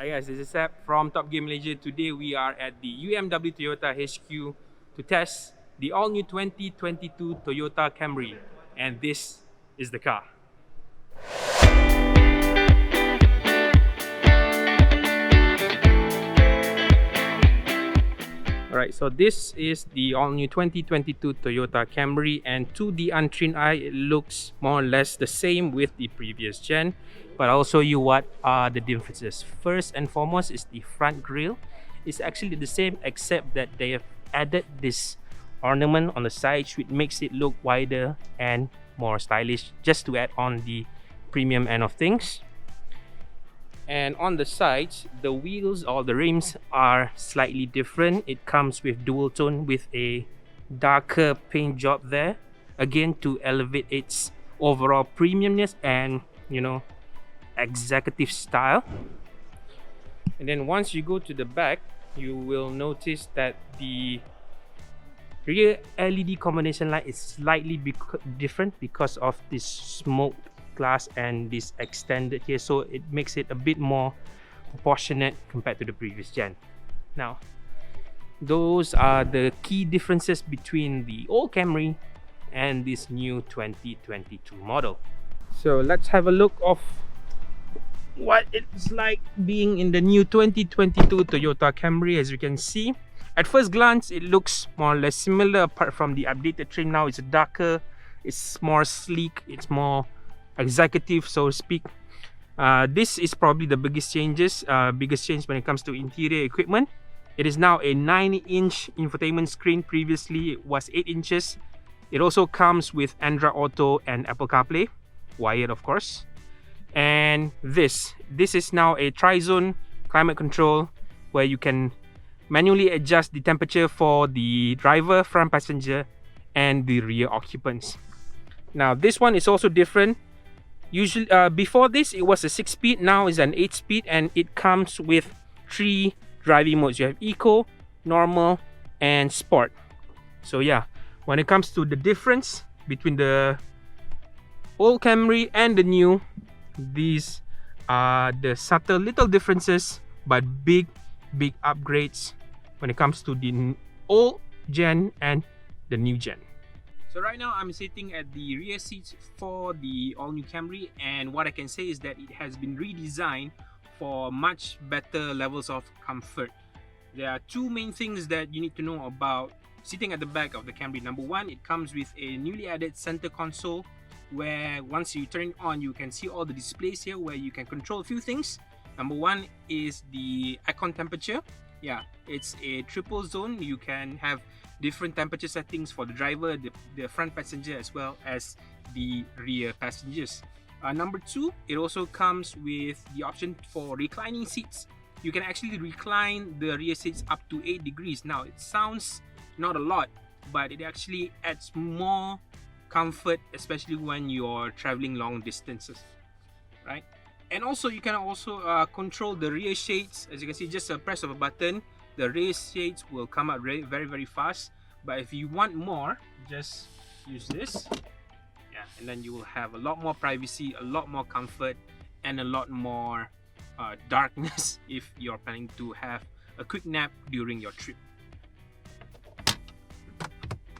Hi guys, this is Seb from TopGear Malaysia. Today we are at the UMW Toyota HQ to test the all-new 2022 Toyota Camry, and this is the car. Alright, so this is the all-new 2022 Toyota Camry, and to the untrained eye, it looks more or less the same with the previous gen. But I'll show you what are the differences. First and foremost is the front grille. It's actually the same except that they have added this ornament on the sides which makes it look wider and more stylish, just to add on the premium end of things. And on the sides, the wheels or the rims are slightly different. It comes with dual tone with a darker paint job there, again to elevate its overall premiumness and, you know, executive style. And then once you go to the back, you will notice that the rear LED combination light is slightly different because of this smoked glass and this extended here, so it makes it a bit more proportionate compared to the previous gen. Now, those are the key differences between the old Camry and this new 2022 model. So let's have a look of what it's like being in the new 2022 Toyota Camry. As you can see, at first glance it looks more or less similar, apart from the updated trim. Now it's darker, it's more sleek, it's more executive, so to speak. This is probably the biggest change when it comes to interior equipment. It is now a 9-inch infotainment screen. Previously it was 8 inches. It also comes with Android Auto and Apple CarPlay, wired of course. And this is now a tri-zone climate control, where you can manually adjust the temperature for the driver, front passenger, and the rear occupants. Now this one is also different. Usually before this it was a 6-speed, now it's an 8-speed, and it comes with 3 driving modes. You have Eco, Normal, and Sport. So yeah, when it comes to the difference between the old Camry and the new, these are the subtle little differences, but big upgrades when it comes to the old gen and the new gen. So right now I'm sitting at the rear seats for the all-new Camry, and what I can say is that it has been redesigned for much better levels of comfort. There are 2 main things that you need to know about sitting at the back of the Camry. Number 1, it comes with a newly added center console, where once you turn it on, you can see all the displays here where you can control a few things. Number 1 is the aircon temperature. Yeah, it's a triple zone. You can have different temperature settings for the driver, the front passenger, as well as the rear passengers. Number 2, it also comes with the option for reclining seats. You can actually recline the rear seats up to 8 degrees. Now it sounds not a lot, but it actually adds more comfort, especially when you're traveling long distances, right? And also you can also control the rear shades. As you can see, just a press of a button, the rear shades will come out very fast. But if you want more, just use this, yeah, and then you will have a lot more privacy, a lot more comfort, and a lot more darkness if you're planning to have a quick nap during your trip.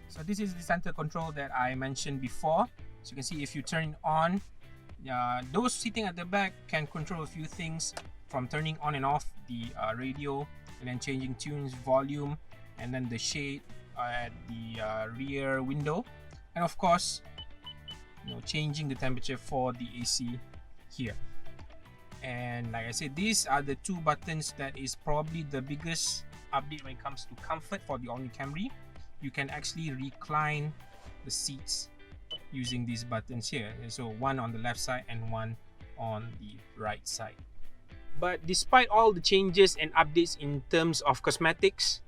So this is the center control that I mentioned before. So you can see if you turn it on, those sitting at the back can control a few things, from turning on and off the radio, and then changing tunes, volume, and then the shade at the rear window, and of course, changing the temperature for the AC here. And like I said, these are the 2 buttons that is probably the biggest update when it comes to comfort for the all-new Camry. You can actually recline the seats using these buttons here. So one on the left side and one on the right side. But despite all the changes and updates in terms of cosmetics,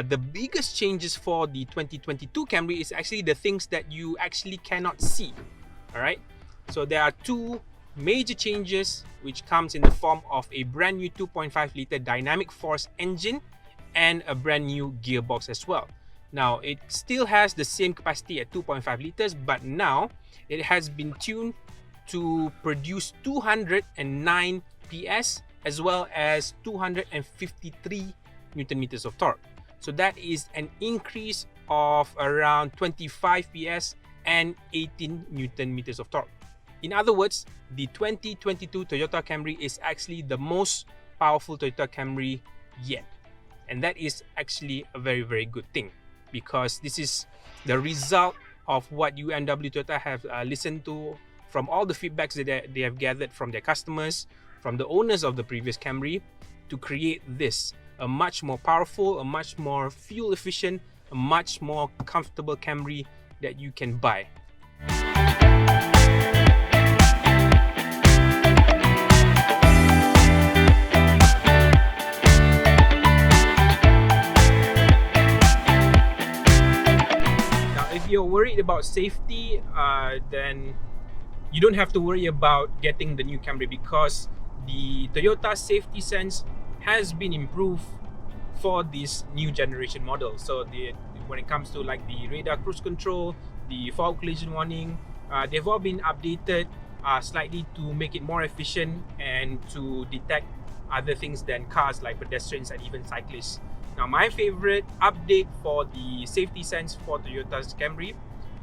the biggest changes for the 2022 Camry is actually the things that you actually cannot see. Alright, so there are 2 major changes, which comes in the form of a brand new 2.5 liter dynamic force engine and a brand new gearbox as well. Now it still has the same capacity at 2.5 liters, but now it has been tuned to produce 209 PS as well as 253 Newton meters of torque. So that is an increase of around 25 PS and 18 Newton meters of torque. In other words, the 2022 Toyota Camry is actually the most powerful Toyota Camry yet. And that is actually a very, very good thing, because this is the result of what UMW Toyota have listened to from all the feedbacks that they have gathered from their customers, from the owners of the previous Camry, to create this, a much more powerful, a much more fuel efficient, a much more comfortable Camry that you can buy. If you're worried about safety, then you don't have to worry about getting the new Camry, because the Toyota safety sense has been improved for this new generation model. So when it comes to like the radar cruise control, the fog collision warning, they've all been updated slightly to make it more efficient and to detect other things than cars like pedestrians and even cyclists. Now, my favorite update for the safety sense for Toyota's Camry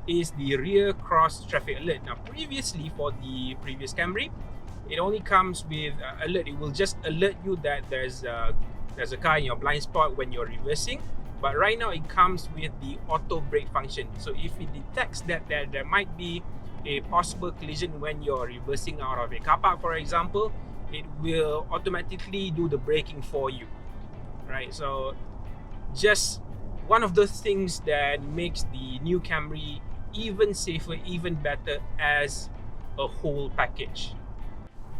is the rear cross traffic alert. Now, previously for the previous Camry, it only comes with alert. It will just alert you that there's a car in your blind spot when you're reversing. But right now it comes with the auto brake function. So if it detects that there might be a possible collision when you're reversing out of a car park, for example, it will automatically do the braking for you. Right, so just one of those things that makes the new Camry even safer, even better as a whole package.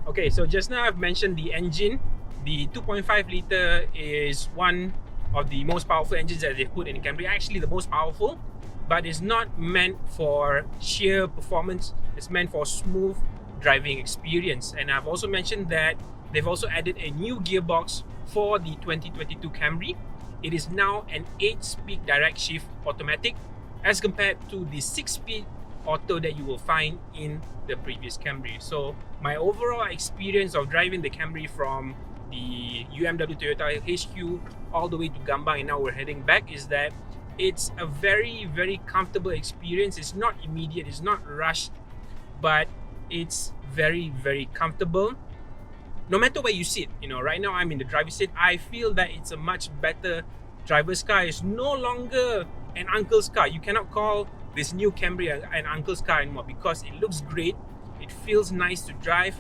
Okay, so just now I've mentioned the engine. The 2.5 liter is one of the most powerful engines that they've put in the Camry, actually the most powerful, but it's not meant for sheer performance. It's meant for smooth driving experience. And I've also mentioned that they've also added a new gearbox for the 2022 Camry. It is now an 8-speed direct shift automatic as compared to the 6-speed auto that you will find in the previous Camry. So my overall experience of driving the Camry from the UMW Toyota HQ all the way to Gambang, and now we're heading back, is that it's a very, very comfortable experience. It's not immediate, it's not rushed, but it's very, very comfortable. No matter where you sit, right now I'm in the driver's seat. I feel that it's a much better driver's car. It's no longer an uncle's car. You cannot call this new Camry an uncle's car anymore, because it looks great, it feels nice to drive,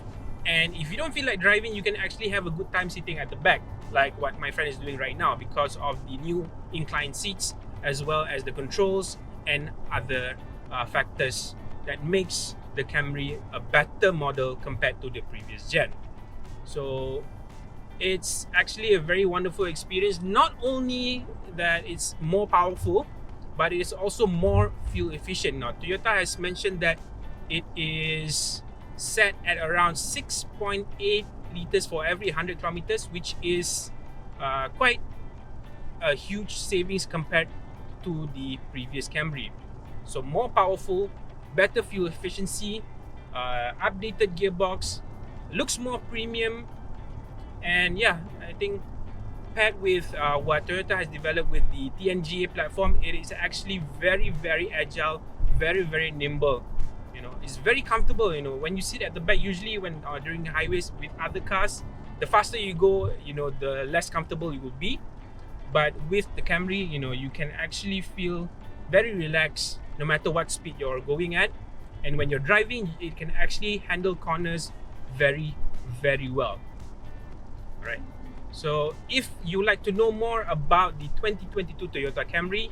and if you don't feel like driving, you can actually have a good time sitting at the back, like what my friend is doing right now, because of the new inclined seats, as well as the controls and other factors that makes the Camry a better model compared to the previous gen. So it's actually a very wonderful experience. Not only that it's more powerful, but it is also more fuel efficient. Now, Toyota has mentioned that it is set at around 6.8 liters for every 100 kilometers, which is quite a huge savings compared to the previous Camry. So more powerful, better fuel efficiency, updated gearbox, looks more premium, and yeah, I think paired with what Toyota has developed with the TNGA platform, it is actually very, very agile, very, very nimble. It's very comfortable. When you sit at the back, usually when during highways with other cars, the faster you go, the less comfortable you will be. But with the Camry, you can actually feel very relaxed no matter what speed you're going at. And when you're driving, it can actually handle corners very, very well. All right. So if you like to know more about the 2022 Toyota Camry,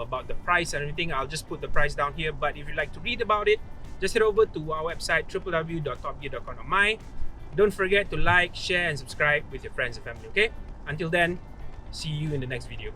about the price and everything, I'll just put the price down here. But if you'd like to read about it, just head over to our website www.topgear.com. Don't forget to like, share, and subscribe with your friends and family. Okay? Until then, see you in the next video.